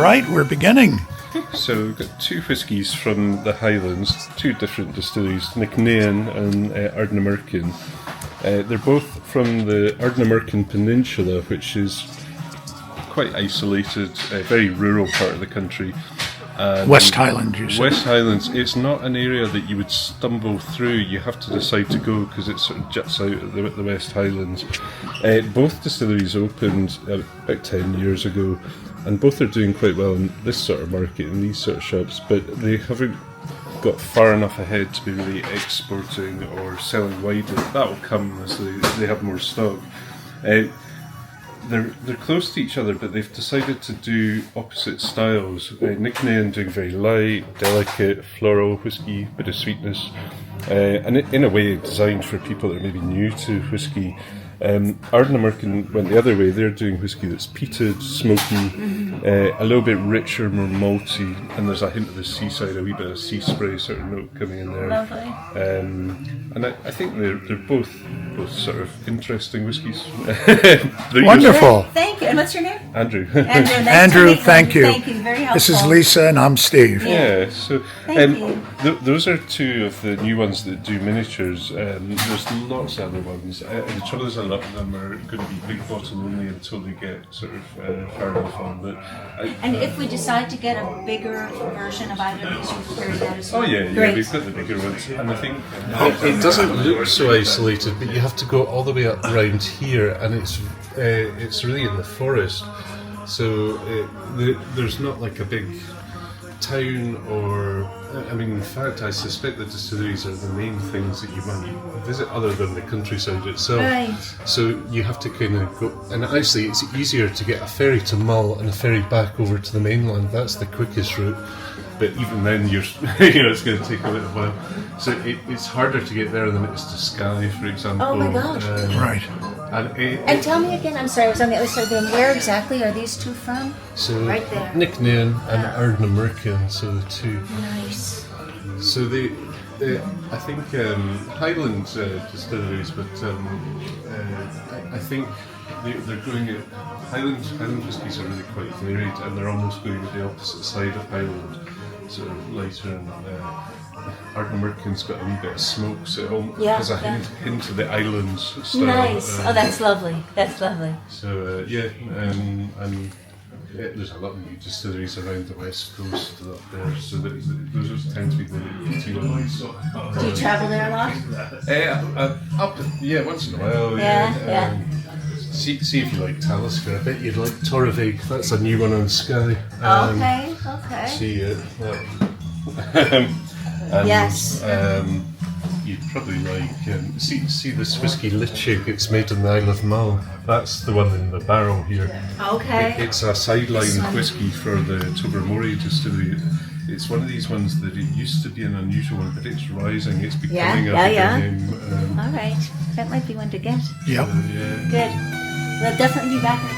right, we're beginning. So we've got two whiskies from the Highlands, two different distilleries, Nicknain and Ardnamurchan. They're both from the Ardnamurchan Peninsula, which is quite isolated, very rural part of the country. West Highlands, you said. West Highlands, it's not an area that you would stumble through. You have to decide to go because it sort of juts out at the West Highlands. Both distilleries opened about 10 years ago, and both are doing quite well in this sort of market, in these sort of shops, but they haven't got far enough ahead to be really exporting or selling widely. That will come as they have more stock. They're close to each other, but they've decided to do opposite styles. Nicknain doing very light, delicate, floral whisky, bit of sweetness, and in a way designed for people that are maybe new to whisky. Ardnamurchan went the other way. They're doing whisky that's peated, smoky, a little bit richer, more malty, and there's a hint of the seaside, a wee bit of sea spray sort of note coming in there. Lovely. And I think they're both sort of interesting whiskies. Wonderful. Thank you. And what's your name? Andrew. Andrew, thank you. Thank you. Very helpful. This is Lisa and I'm Steve. Yeah, so Thank you. Those are two of the new ones that do miniatures. There's lots of other ones. The trouble is a lot of them are going to be big bottle only until they get sort of far enough on. But And if we decide to get a bigger version of either of these, you carry that as well. oh yeah, Great. we've got the bigger ones, and I think It doesn't look so isolated, but you have to go all the way up around here, and it's really in the forest. So there's not like a big town or. I mean, in fact, I suspect the distilleries are the main things that you might visit other than the countryside itself. Right. So you have to kind of go, and actually it's easier to get a ferry to Mull and a ferry back over to the mainland. That's the quickest route. but even then it's going to take a little while. So it's harder to get there than it is to Skye, for example. Oh my gosh. Right. And tell me again, I'm sorry, I was on the other side of the room. Where exactly are these two from? So Right there. Nicknain and Ardnamurchan, so the two. Nice. So I think Highland distilleries, but I think they're going at Highland whiskies are really quite varied, and they're almost going at the opposite side of Highland, sort of lighter, and Ardnamurchan's got a wee bit of smoke, so it almost has a hint of the islands style. Nice. Oh, that's lovely. That's lovely. So there's a lot of new distilleries around the west coast up there, so those tend to be the peaty ones. Do you travel there a lot? Once in a while. Yeah. See if you like Talisker. I bet you'd like Torravig. That's a new one on Skye. Okay. See it. Yes. You'd probably like See this whiskey Litchig. It's made in the Isle of Mull. That's the one in the barrel here. Okay. It's a sideline whiskey for the Tobermory distillery. It's one of these ones that it used to be an unusual one, but it's rising. It's becoming a bigger name. All right. That might be one to get. Yep. Good. We'll definitely be back in a